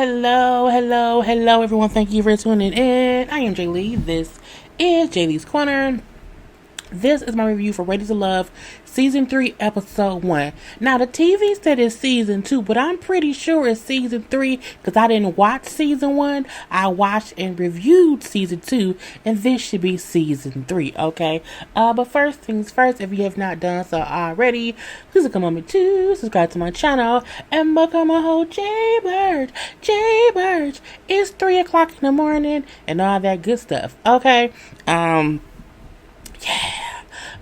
Hello, everyone. Thank you for tuning in. I am Lee. This is JLeesCorner. This is my review for Ready to Love Season 3, Episode 1. Now, the TV said it's Season 2, but I'm pretty sure it's Season 3 because I didn't watch Season 1. I watched and reviewed Season 2, and this should be Season 3, okay? But first things first, if you have not done so already, please come on me to subscribe to my channel and become a whole JayBird. JayBirds. It's 3 o'clock in the morning and all that good stuff, okay?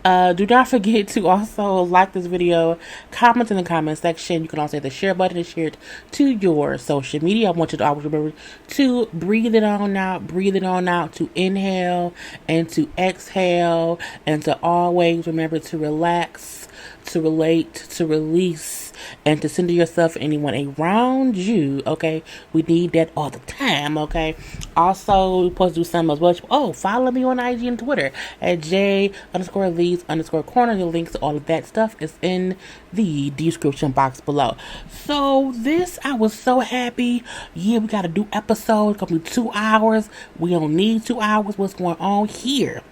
Do not forget to also like this video, comment in the comment section. You can also hit the share button and share it to your social media. I want you to always remember to breathe it on out, to inhale and to exhale, and to always remember to relax, to relate, to release, and to center yourself and anyone around you, okay? We need that all the time, okay? Also, we're supposed to do something as well. Oh, follow me on IG and Twitter at J_Lees_Corner. The links to all of that stuff is in the description box below. So, I was so happy. Yeah, we got a new episode. It's going to be 2 hours. We don't need 2 hours. What's going on here?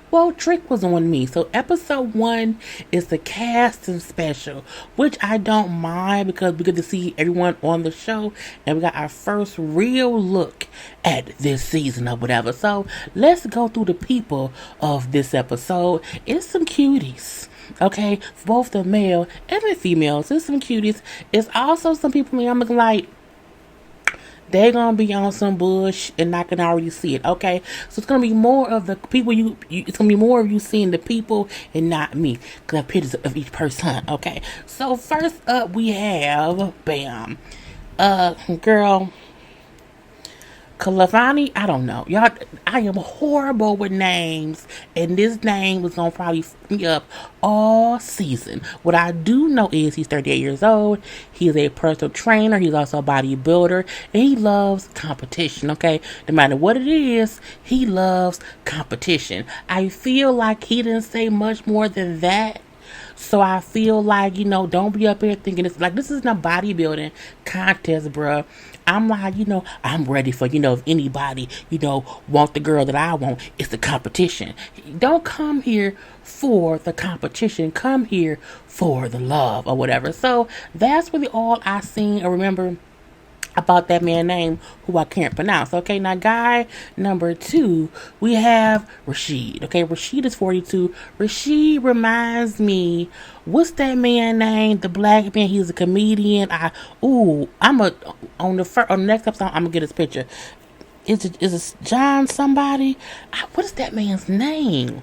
Well, Trick was on me. So episode 1 is the casting special, which I don't mind because we get to see everyone on the show and we got our first real look at this season or whatever. So let's go through the people of this episode. It's some cuties. Okay, both the male and the females. It's some cuties. It's also some people I'm looking like they're gonna be on some bush and I can already see it, okay? So it's gonna be more of the people it's gonna be more of you seeing the people and not me, because I have pictures of each person, okay? So first up we have girl Kalavani, I don't know. Y'all, I am horrible with names, and this name was gonna probably f me up all season. What I do know is he's 38 years old. He is a personal trainer. He's also a bodybuilder, and he loves competition, okay? No matter what it is, he loves competition. I feel like he didn't say much more than that. So I feel like, don't be up here thinking it's like, this is not bodybuilding contest, bruh. I'm like, I'm ready for, if anybody, want the girl that I want, it's the competition. Don't come here for the competition. Come here for the love or whatever. So that's really all I seen or remember about that man name who I can't pronounce. Okay, now guy number 2, we have Rasheed. Okay, Rasheed is 42. Rasheed reminds me, what's that man name? The black man. He's a comedian. On the next episode, I'm gonna get his picture. Is it John somebody? What is that man's name?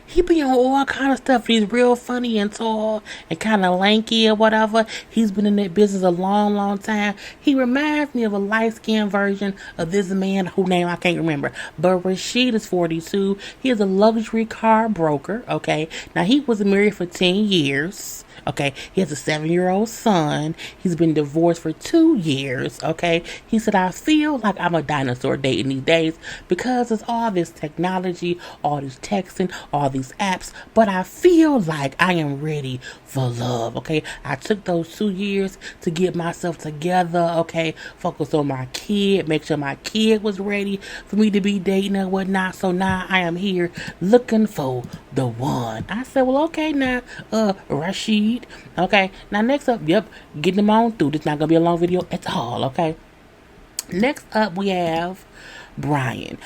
He be on all kind of stuff. He's real funny and tall and kind of lanky or whatever. He's been in that business a long, long time. He reminds me of a light-skinned version of this man whose name I can't remember. But Rasheed is 42. He is a luxury car broker, okay? Now, he was married for 10 years. Okay, he has a 7-year-old son. He's been divorced for 2 years. Okay, he said, I feel like I'm a dinosaur dating these days because it's all this technology, all this texting, all these apps, but I feel like I am ready for love. Okay, I took those 2 years to get myself together. Okay, focus on my kid, make sure my kid was ready for me to be dating and whatnot. So now I am here looking for the one. I said, well, okay, now Rasheed. Okay, now next up, getting them on through. This not gonna be a long video at all, okay? Next up, we have Brian.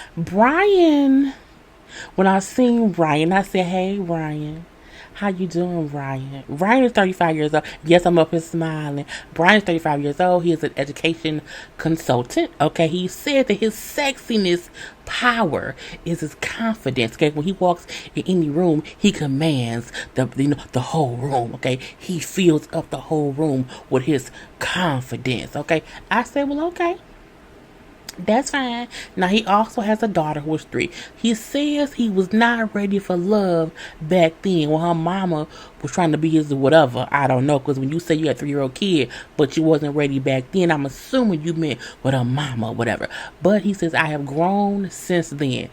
When I seen Brian, I said, hey, Brian. How you doing, Brian? Brian is 35 years old. Yes, I'm up here smiling. Brian is 35 years old. He is an education consultant. Okay, he said that his sexiness power is his confidence. Okay, when he walks in any room, he commands the whole room. Okay, he fills up the whole room with his confidence. Okay, I said, well, okay. That's fine. Now, he also has a daughter who is 3. He says he was not ready for love back then when her mama was trying to be his whatever. I don't know, because when you say you had a 3-year-old kid, but you wasn't ready back then, I'm assuming you meant with her mama or whatever. But he says, I have grown since then.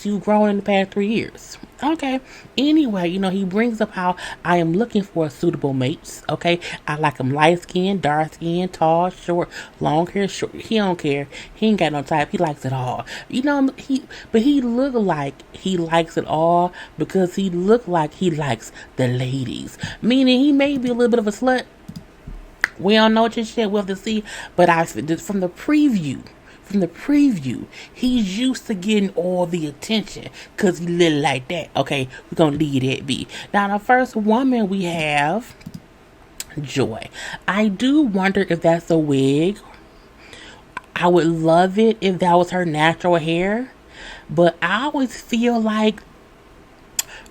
You've grown in the past 3 years. Okay. Anyway, he brings up how I am looking for suitable mates. Okay. I like him light skinned, dark skinned, tall, short, long hair, short. He don't care. He ain't got no type. He likes it all. But he look like he likes it all because he look like he likes the ladies. Meaning he may be a little bit of a slut. We don't know what your shit. We'll have to see. But from the preview, he's used to getting all the attention because he little like that. Okay, we're gonna leave that be. Now, the first woman we have, Joy. I do wonder if that's a wig. I would love it if that was her natural hair, but I always feel like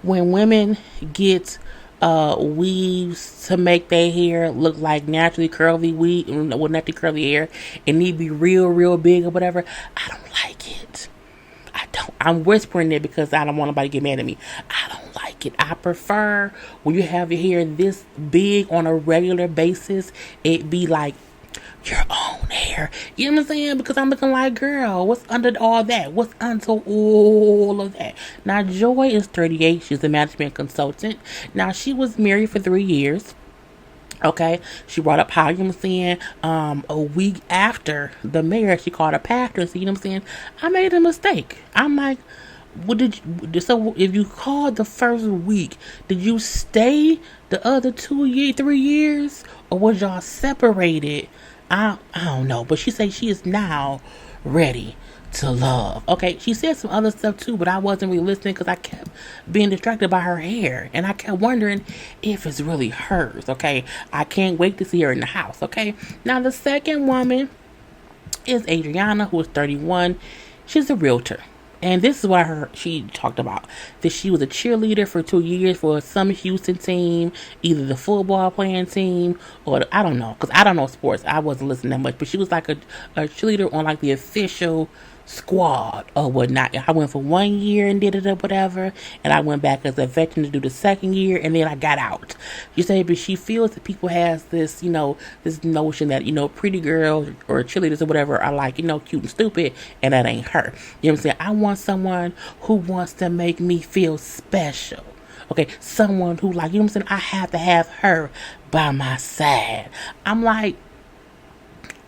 when women get weaves to make their hair look like naturally curly weave with naturally curly hair, it need to be real big or whatever. I don't like it. I don't. I'm whispering it because I don't want nobody to get mad at me. I don't like it. I prefer when you have your hair this big on a regular basis, it be like your own hair. You know what I'm saying? Because I'm looking like, girl, what's under all that? What's under all of that? Now, Joy is 38. She's a management consultant. Now, she was married for 3 years. Okay, she brought up how, you know what I'm saying, a week after the marriage, she called her pastor and said, you know what I'm saying, I made a mistake. I'm like, so if you called the first week, did you stay the other 3 years, or was y'all separated? I don't know, but she said she is now ready to love. Okay, she said some other stuff too, but I wasn't really listening because I kept being distracted by her hair, and I kept wondering if it's really hers. Okay, I can't wait to see her in the house. Okay, now the second woman is Adriana, who is 31. She's a realtor. And this is what she talked about. That she was a cheerleader for 2 years for some Houston team, either the football playing team or I don't know, because I don't know sports. I wasn't listening that much, but she was like a cheerleader on like the official squad or whatnot. I went for 1 year and did it or whatever, and I went back as a veteran to do the second year, and then I got out. You say, but she feels that people has this, this notion that, pretty girls or cheerleaders or whatever are like, cute and stupid, and that ain't her. You know what I'm saying? I want someone who wants to make me feel special. Okay, someone who like, you know what I'm saying? I have to have her by my side. I'm like,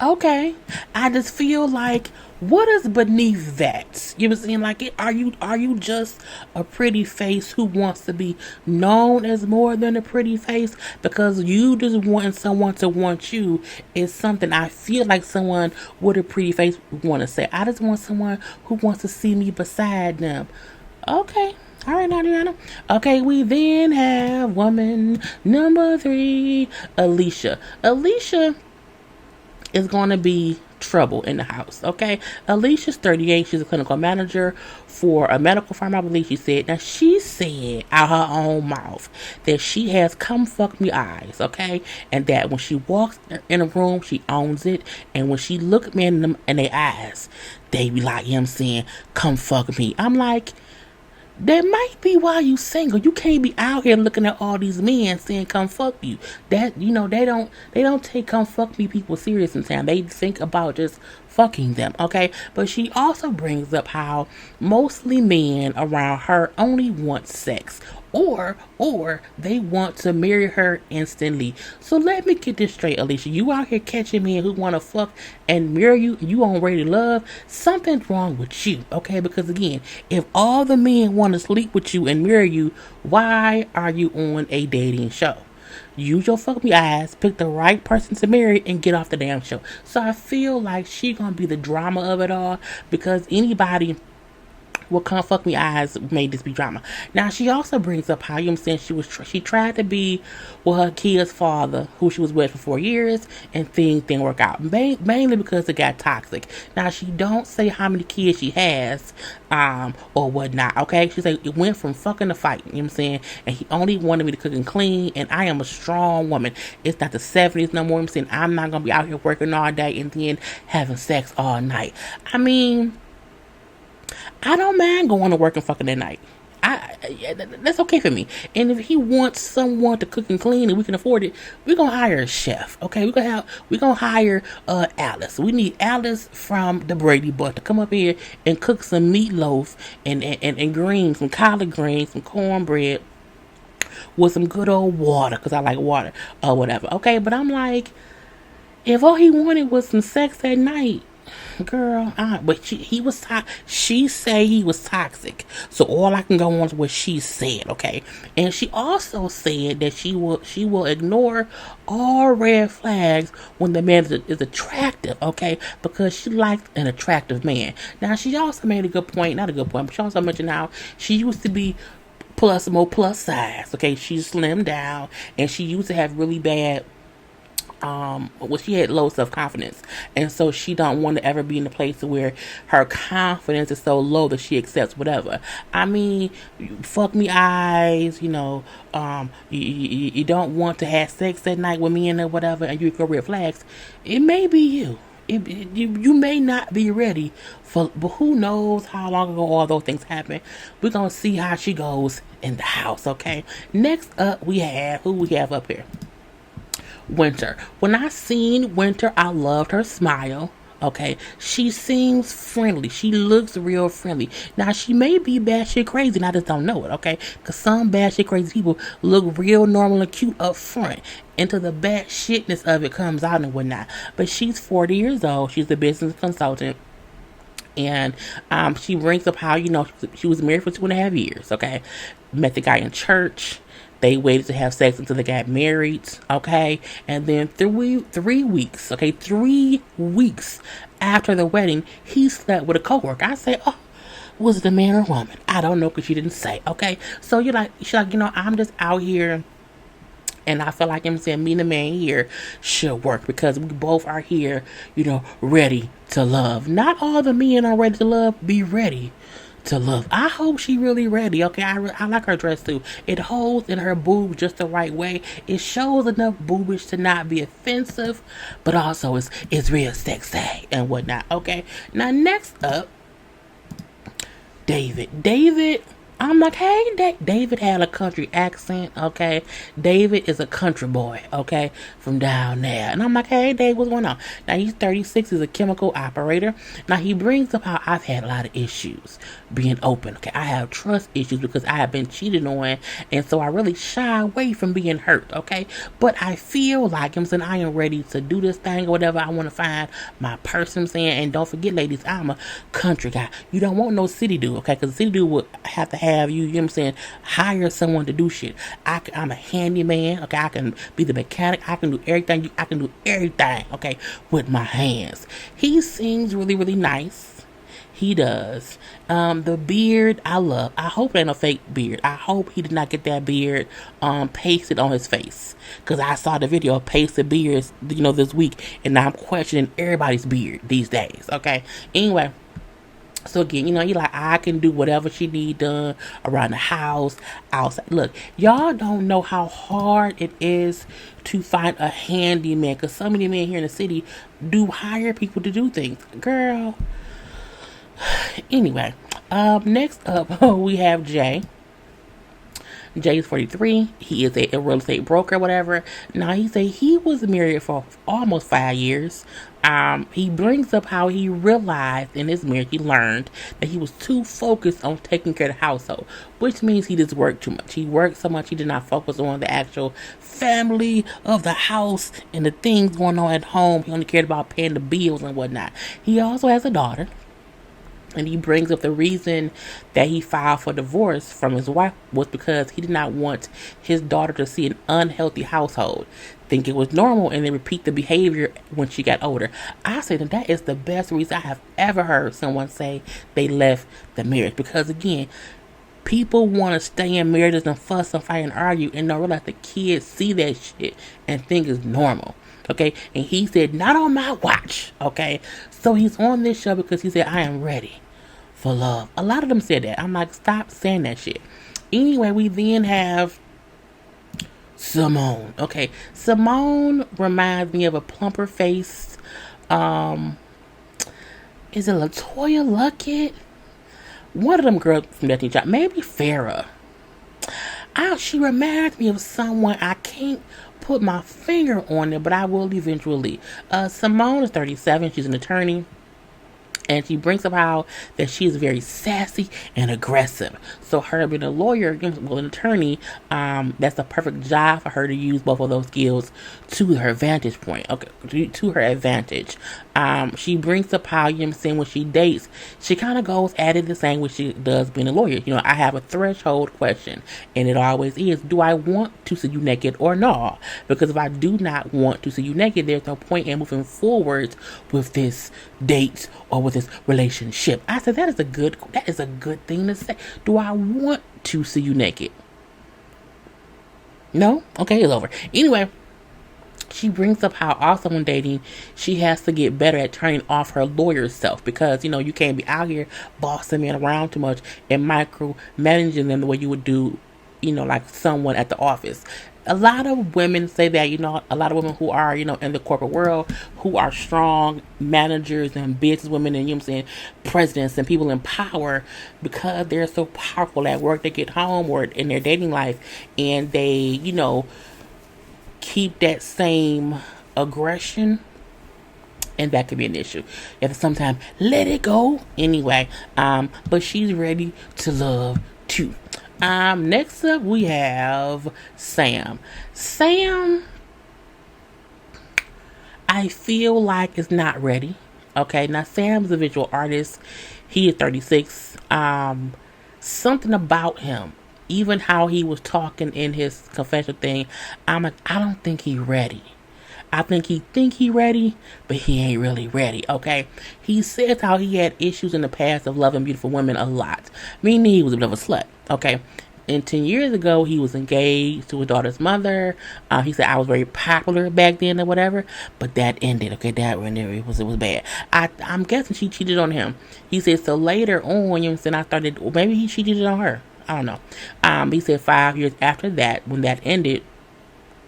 okay. I just feel like, what is beneath that? You know what I'm saying? Like, are you just a pretty face who wants to be known as more than a pretty face? Because you just wanting someone to want you is something I feel like someone with a pretty face would want to say. I just want someone who wants to see me beside them. Okay. All right, Adriana. Okay, we then have woman number 3, Alicia. Alicia is going to be trouble in the house. Okay, Alicia's 38. She's a clinical manager for a medical firm, I believe she said. Now, she said out her own mouth that she has come fuck me eyes. Okay, and that when she walks in a room, she owns it, and when she look men in their eyes, they be like, you know what I'm saying, come fuck me. I'm like, that might be why you single. You can't be out here looking at all these men saying come fuck you. That they don't take come fuck me people serious in town. They think about just fucking them, okay? But she also brings up how mostly men around her only want sex. Or they want to marry her instantly. So let me get this straight, Alicia. You out here catching men who want to fuck and marry you, and you on ready to love. Something's wrong with you, okay? Because again, if all the men want to sleep with you and marry you, why are you on a dating show? Use your fuck me eyes, pick the right person to marry, and get off the damn show. So I feel like she gonna be the drama of it all, because anybody what come fuck me eyes made this be drama. Now, she also brings up how, you know what I'm saying, she tried to be with her kid's father, who she was with for 4 years, and things didn't work out. Mainly because it got toxic. Now, she don't say how many kids she has, or whatnot, okay? She said it went from fucking to fight, you know what I'm saying? And he only wanted me to cook and clean, and I am a strong woman. It's not the 70s no more, you know what I'm saying? I'm not gonna be out here working all day and then having sex all night. I mean, I don't mind going to work and fucking at night. That's okay for me. And if he wants someone to cook and clean and we can afford it, we're gonna hire a chef. Okay, we're gonna hire Alice. We need Alice from the Brady Bunch to come up here and cook some meatloaf and greens, some collard greens, some cornbread with some good old water, because I like water or whatever. Okay, but I'm like, if all he wanted was some sex at night, girl, but she say he was toxic. So all I can go on is what she said, okay? And she also said that she will ignore all red flags when the man is attractive, okay? Because she likes an attractive man. Now she also made a good point, not a good point, but she also mentioned how she used to be plus size, okay? She slimmed down and she used to have really bad she had low self-confidence, and so she don't want to ever be in a place where her confidence is so low that she accepts whatever. I mean, fuck me eyes, you don't want to have sex at night with men or whatever, and you ignore red flags. It may be you. You may not be ready but who knows how long ago all those things happened. We're gonna see how she goes in the house, okay? Next up, we have up here. Winter. When I seen Winter, I loved her smile. Okay, she seems friendly. She looks real friendly. Now she may be batshit crazy, and I just don't know it. Okay, because some batshit crazy people look real normal and cute up front, until the bad shitness of it comes out and whatnot. But she's 40 years old. She's a business consultant. And she brings up how she was married for 2.5 years. Okay, met the guy in church. They waited to have sex until they got married, okay? And then 3 weeks, okay, 3 weeks after the wedding, he slept with a coworker. I say, oh, was it a man or a woman? I don't know, because she didn't say, okay? So she's like, I'm just out here, and I feel like me and the man here should work, because we both are here, ready to love. Not all the men are ready to love. Be ready to love. I hope she really ready. Okay, I like her dress too. It holds in her boob just the right way. It shows enough boobage to not be offensive, but also it's real sexy and whatnot. Okay, now next up, David, I'm like, hey, David had a country accent, okay? David is a country boy, okay, from down there. And I'm like, hey, Dave, what's going on? Now, he's 36, he's a chemical operator. Now, he brings up how I've had a lot of issues being open, okay? I have trust issues because I have been cheated on, and so I really shy away from being hurt, okay? But I feel like, I am ready to do this thing or whatever. I want to find my person, and don't forget, ladies, I'm a country guy. You don't want no city dude, okay? Because the city dude would have to have you, hire someone to do shit. I'm a handyman, okay? I can be the mechanic. I can do everything. I can do everything, okay, with my hands. He seems really, really nice. He does. The beard, I love. I hope it ain't a fake beard. I hope he did not get that beard pasted on his face. Because I saw the video of pasted beards, this week. And I'm questioning everybody's beard these days, okay? Anyway. So again, you're like, I can do whatever she need done around the house, outside. Look, y'all don't know how hard it is to find a handyman, because so many men here in the city do hire people to do things. Girl. Anyway, next up, we have Jay. Jay is 43. He is a real estate broker, whatever. Now, he was married for almost 5 years. He brings up how he realized in his marriage, he learned that he was too focused on taking care of the household, which means he just worked too much. He worked so much, he did not focus on the actual family of the house and the things going on at home. He only cared about paying the bills and whatnot. He also has a daughter. And he brings up the reason that he filed for divorce from his wife was because he did not want his daughter to see an unhealthy household, think it was normal, and then repeat the behavior when she got older. I say that is the best reason I have ever heard someone say they left the marriage. Because again, people want to stay in marriages and fuss and fight and argue and don't realize the kids see that shit and think it's normal. Okay, and he said, not on my watch. Okay, so he's on this show because he said, I am ready for love. A lot of them said that. I'm like, stop saying that shit. Anyway, we then have Simone. Okay, Simone reminds me of a plumper faced, is it LaToya Luckett? One of them girls from Destiny Child, maybe Farrah. She reminds me of someone. I can't put my finger on it, but I will eventually. Simone is 37. She's an attorney. And she brings up how that she is very sassy and aggressive. So her being a lawyer, well, an attorney, that's a perfect job for her to use both of those skills to her vantage point. Okay, to her advantage. She brings up how, when she dates, she kind of goes at it the same way she does being a lawyer. I have a threshold question, and it always is: do I want to see you naked or not? Because if I do not want to see you naked, there's no point in moving forward with this date or with this relationship. I said that is a good thing to say. Do I want to see you naked? No? Okay, it's over. Anyway, she brings up how also when dating, she has to get better at turning off her lawyer self because, you can't be out here bossing men around too much and micromanaging them the way you would do, like someone at the office. A lot of women say that, a lot of women who are, in the corporate world, who are strong managers and business women and, presidents and people in power, because they're so powerful at work, they get home or in their dating life and they, keep that same aggression, and that could be an issue. You have to sometimes let it go anyway. But she's ready to love too. Next up we have Sam. Sam, I feel like is not ready. Okay, now Sam's a visual artist. He is 36. Something about him, even how he was talking in his confession thing, I'm like, I don't think he's ready. I think he ready, but he ain't really ready, okay? He says how he had issues in the past of loving beautiful women a lot. Meaning he was a bit of a slut, okay? And 10 years ago, he was engaged to his daughter's mother. He said, I was very popular back then or whatever, but that ended, okay? That ended, it was bad. I'm guessing she cheated on him. He said, so later on, I started, maybe she cheated on her. I don't know. He said 5 years after that, when that ended,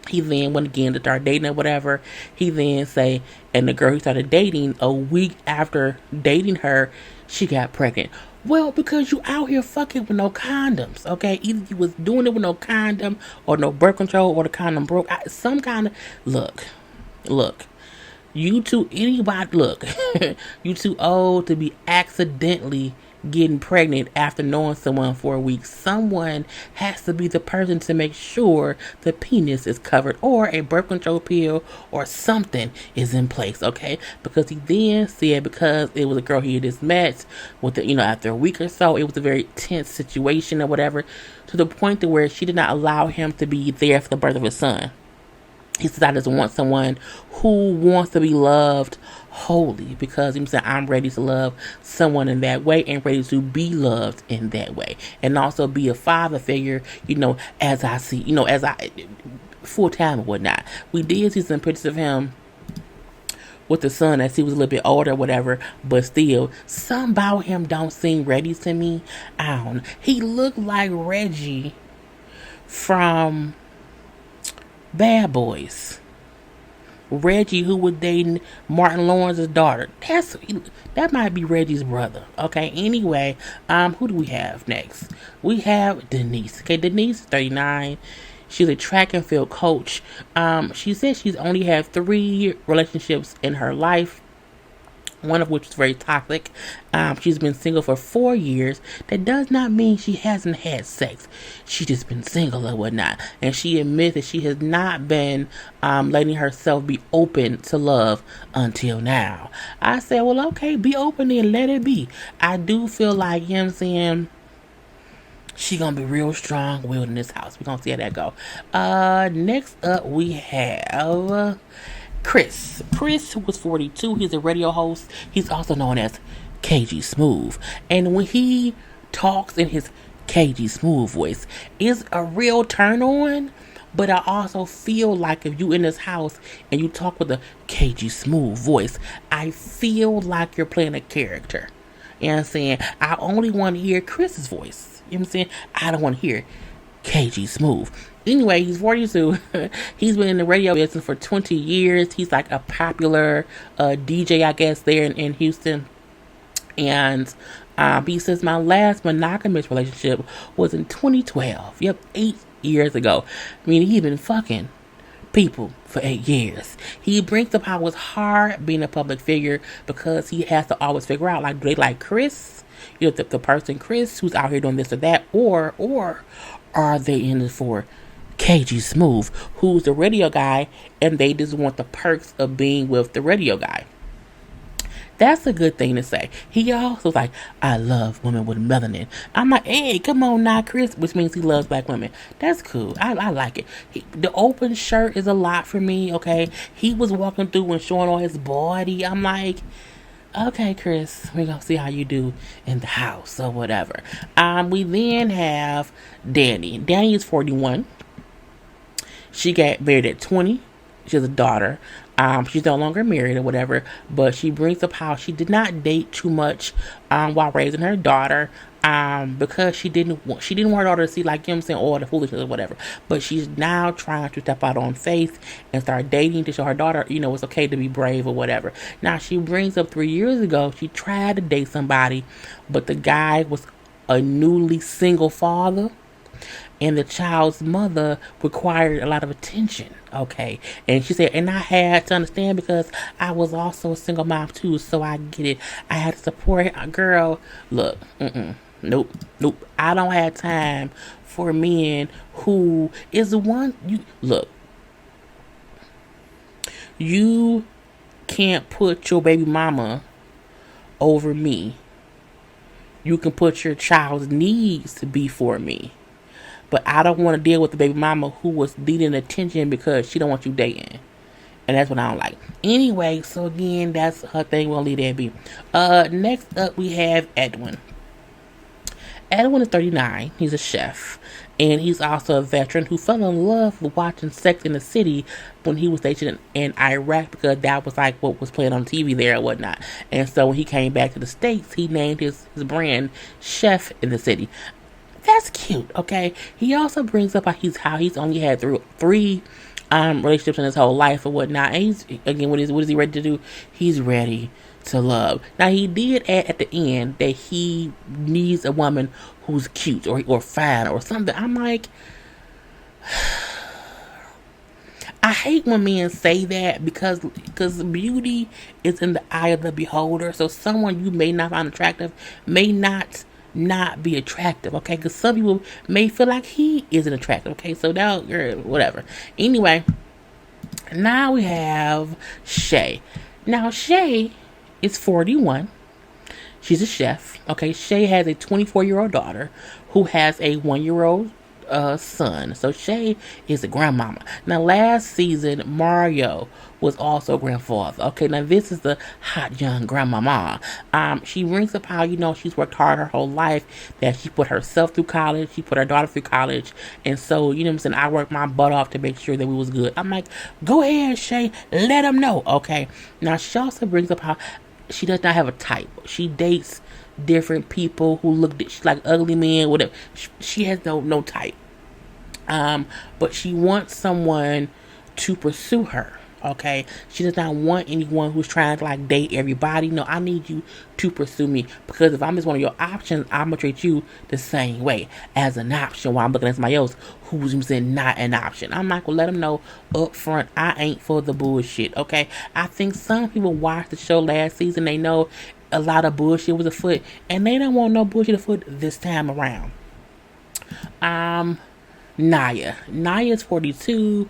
he then went again to start dating or whatever. He then say, and the girl he started dating, a week after dating her, she got pregnant. Well, because you out here fucking with no condoms, okay? Either you was doing it with no condom or no birth control or the condom broke. Some kind of, look. You too, anybody, look, you too old to be accidentally getting pregnant after knowing someone for a week. Someone has to be the person to make sure the penis is covered or a birth control pill or something is in place, okay? Because he then said because it was a girl he had just met with after a week or so, it was a very tense situation or whatever, to the point to where she did not allow him to be there for the birth of his son. He said, I just want someone who wants to be loved wholly, because he said, I'm ready to love someone in that way and ready to be loved in that way. And also be a father figure, as I see, as I full time or whatnot. We did see some pictures of him with the son as he was a little bit older or whatever, but still, something about him don't seem ready to me. I don't know. He looked like Reggie from Bad Boys. Reggie, who was dating Martin Lawrence's daughter. That might be Reggie's brother. Okay, anyway, who do we have next? We have Denise. Okay, Denise is 39. She's a track and field coach. She says she's only had 3 relationships in her life, one of which is very toxic. She's been single for 4 years. That does not mean she hasn't had sex. She's just been single or whatnot. And she admits that she has not been letting herself be open to love until now. I said, well, okay, be open and let it be. I do feel like, she gonna be real strong-willed in this house. We're gonna see how that go. Next up, we have Chris, who was 42, he's a radio host. He's also known as KG Smooth. And when he talks in his KG Smooth voice, it's a real turn on. But I also feel like if you in this house and you talk with a KG Smooth voice, I feel like you're playing a character. You know what I'm saying? I only want to hear Chris's voice. You know what I'm saying? I don't want to hear KG Smooth. Anyway, he's 42. He's been in the radio business for 20 years. He's like a popular DJ, I guess, there in Houston. And He says my last monogamous relationship was in 2012. Yep, 8 years ago. I mean, he's been fucking people for 8 years. He brings up how it's hard being a public figure because he has to always figure out, like, do they like Chris? You know, the person Chris who's out here doing this or that, or are they in it for KG Smooth, who's the radio guy, and they just want the perks of being with the radio guy. That's a good thing to say. He also was like, I love women with melanin. I'm like, hey, come on now, Chris, which means he loves black women. That's cool. I like it. The open shirt is a lot for me, okay? He was walking through and showing all his body. I'm like, okay, Chris, we're going to see how you do in the house or whatever. We then have Dani. Dani is 41. She got married at 20. She has a daughter. She's no longer married or whatever, but she brings up how she did not date too much while raising her daughter because she didn't want her daughter to see, like, you know what I'm saying, all the foolishness or whatever. But she's now trying to step out on faith and start dating to show her daughter, you know, it's okay to be brave or whatever. Now, she brings up 3 years ago, she tried to date somebody, but the guy was a newly single father. And the child's mother required a lot of attention, okay? And she said, and I had to understand because I was also a single mom too, so I get it. I had to support her. Girl, look, nope. I don't have time for men who is the one, you can't put your baby mama over me. You can put your child's needs before me. But I don't want to deal with the baby mama who was needing attention because she don't want you dating. And that's what I don't like. Anyway, so again, that's her thing. We'll leave that be. Next up, we have Edwin. Edwin is 39. He's a chef. And he's also a veteran who fell in love with watching Sex in the City when he was stationed in Iraq because that was like what was playing on TV there and whatnot. And so when he came back to the States, he named his brand Chef in the City. That's cute, okay? He also brings up how he's only had three relationships in his whole life or whatnot. And he's, again, what is he ready to do? He's ready to love. Now, he did add at the end that he needs a woman who's cute or fine or something. I'm like, I hate when men say that because beauty is in the eye of the beholder. So someone you may not find attractive may not be attractive, okay? Because some people may feel like he isn't attractive, okay? So now, whatever. Anyway, now we have Shay. Now, Shay is 41. She's a chef, okay? Shay has a 24-year-old daughter who has a 1-year-old son. So Shay is a grandmama. Now, last season, Mario was also grandfather. Okay, now this is the hot young grandmama. She brings up how, you know, she's worked hard her whole life, that she put herself through college, she put her daughter through college, and so, you know what I'm saying, I worked my butt off to make sure that we was good. I'm like, go ahead, Shay, let them know, okay? Now, she also brings up how she does not have a type. She dates different people who look, she's like ugly men, whatever. She has no type. But she wants someone to pursue her. Okay, she does not want anyone who's trying to like date everybody. No, I need you to pursue me because if I'm just one of your options, I'm gonna treat you the same way as an option while I'm looking at somebody else who's not an option. I'm not gonna let them know up front I ain't for the bullshit. Okay, I think some people watched the show last season. They know a lot of bullshit was afoot, and they don't want no bullshit afoot this time around. Naya is 42.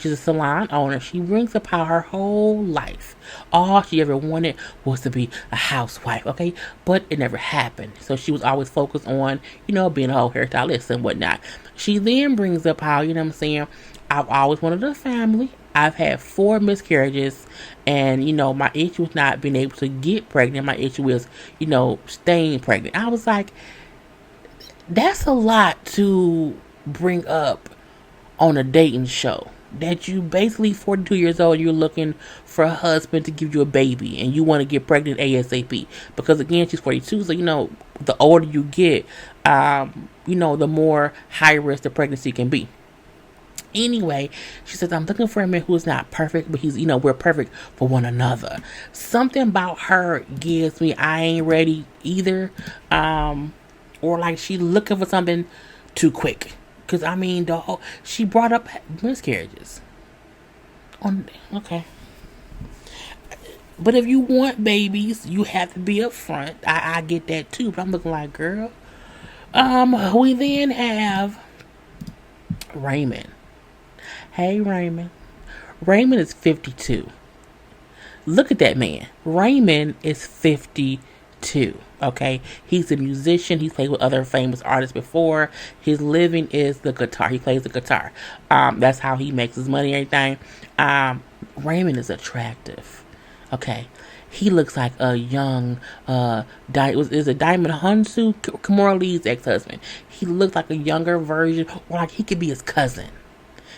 She's a salon owner. She brings up how her whole life, all she ever wanted was to be a housewife, okay? But it never happened. So she was always focused on, you know, being a whole hairstylist and whatnot. She then brings up how, you know what I'm saying, I've always wanted a family. I've had 4 miscarriages, and, you know, my issue is not being able to get pregnant. My issue is, you know, staying pregnant. I was like, that's a lot to bring up on a dating show, that you basically 42 years old, you're looking for a husband to give you a baby and you want to get pregnant ASAP because again she's 42, so you know the older you get, you know, the more high risk the pregnancy can be. Anyway, she says, I'm looking for a man who is not perfect, but he's, we're perfect for one another. Something about her gives me I ain't ready either. Or like she looking for something too quick. Because, she brought up miscarriages. Okay. But if you want babies, you have to be upfront. I get that too, but I'm looking like, girl. We then have Raymond. Hey, Raymond. Raymond is 52. Look at that man. Raymond is 52. Okay, he's a musician. He's played with other famous artists before. His living is the guitar. He plays the guitar. That's how he makes his money and everything. Raymond is attractive. Okay, he looks like a young is it Diamond Hunsu, Kimora Lee's ex-husband. He looks like a younger version, or like he could be his cousin.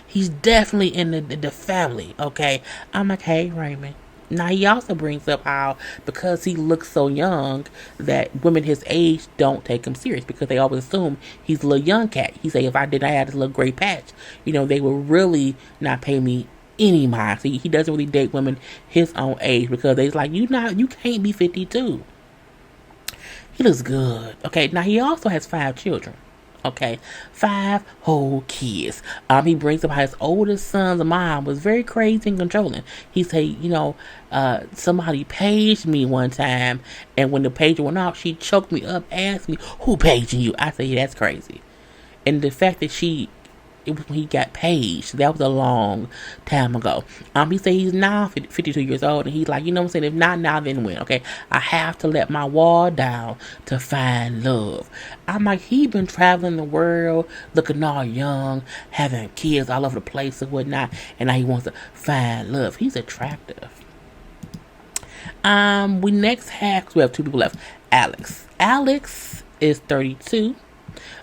He's definitely in the family. Okay, I'm like, hey, Raymond. Now, he also brings up how because he looks so young that women his age don't take him serious because they always assume he's a little young cat. He say, if I had this little gray patch, they would really not pay me any mind. See, he doesn't really date women his own age because they's like, you can't be 52. He looks good. Okay, now he also has 5 children. Okay, 5 whole kids. He brings up how his oldest son's mom was very crazy and controlling. He say, somebody paged me one time, and when the pager went off, she choked me up, asked me, who paging you? I say, yeah, that's crazy. And the fact that it was when he got paged. That was a long time ago. He said he's now 52 years old, and he's like, what I'm saying? If not now, then when? Okay, I have to let my wall down to find love. I'm like, he been traveling the world, looking all young, having kids all over the place and whatnot, and now he wants to find love. He's attractive. We next have 2 people left. Alex. Alex is 32.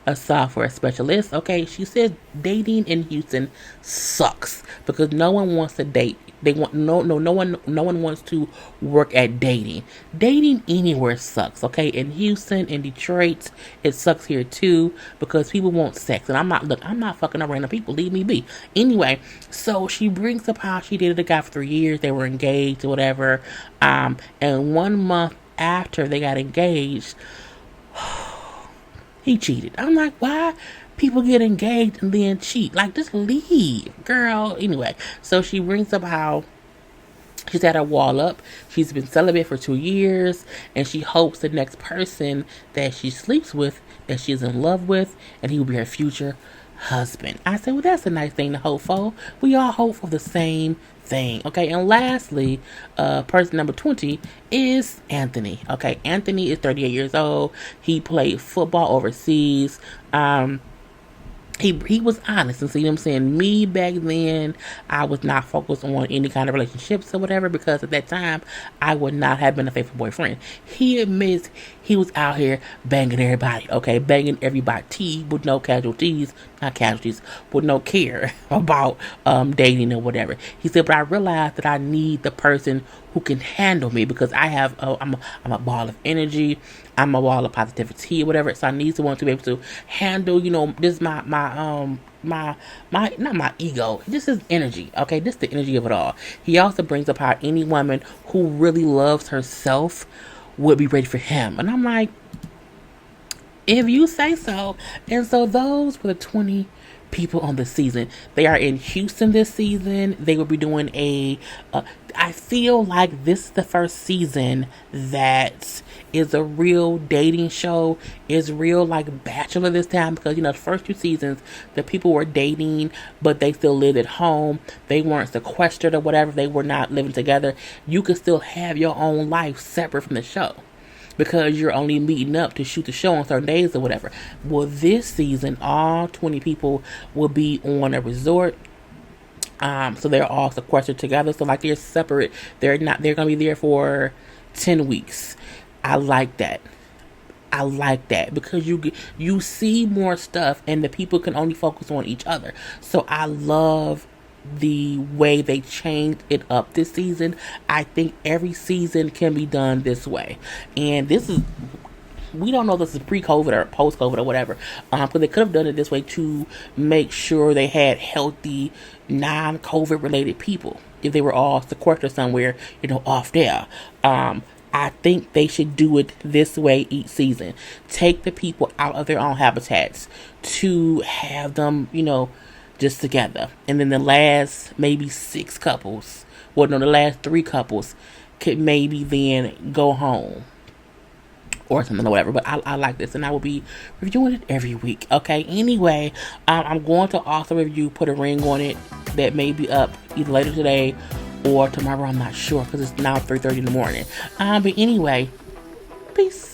A software specialist. Okay, she says dating in Houston sucks because no one wants to date. No one wants to work at dating. Dating anywhere sucks. Okay, in Houston, in Detroit, it sucks here too because people want sex, and I'm not fucking up random people. Leave me be. Anyway, so she brings up how she dated a guy for 3 years. They were engaged or whatever. And 1 month after they got engaged, he cheated. I'm like, why people get engaged and then cheat? Like, just leave, girl. Anyway, so she brings up how she's had her wall up. She's been celibate for 2 years, and she hopes the next person that she sleeps with, that she's in love with, and he will be her future husband. I said, well, that's a nice thing to hope for. We all hope for the same thing. Okay, and lastly, person number 20 is Anthony. Okay, Anthony is 38 years old. He played football overseas. He was honest, and see what I'm saying? Me back then, I was not focused on any kind of relationships or whatever because at that time, I would not have been a faithful boyfriend. He admits he was out here banging everybody, okay? Banging everybody with no not casualties, with no care about dating or whatever. He said, but I realized that I need the person who can handle me because I'm a ball of energy. I'm a wall of positivity or whatever. So I need someone to be able to handle, this is my not my ego. This is energy. Okay, this is the energy of it all. He also brings up how any woman who really loves herself would be ready for him. And I'm like, if you say so. And so those were the 20 people on the season. They are in Houston this season. They will be doing I feel like this is the first season that is a real dating show, is real like Bachelor this time because the first 2 seasons the people were dating but they still lived at home. They weren't sequestered or whatever. They were not living together. You could still have your own life separate from the show because you're only meeting up to shoot the show on certain days or whatever. Well, this season, all 20 people will be on a resort. So they're all sequestered together. So like they're separate. They're going to be there for 10 weeks. I like that because you see more stuff and the people can only focus on each other. So I love the way they changed it up this season. I think every season can be done this way. And this is we don't know if this is pre-COVID or post-COVID or whatever, because they could have done it this way to make sure they had healthy, non-COVID related people if they were all sequestered somewhere, off there. I think they should do it this way each season. Take the people out of their own habitats to have them, just together. And then the last maybe 6 couples, the last 3 couples could maybe then go home or something or whatever. But I like this, and I will be reviewing it every week. Okay, anyway, I'm going to also put a ring on it that may be up either later today or tomorrow. I'm not sure because it's now 3:30 in the morning. But anyway, peace.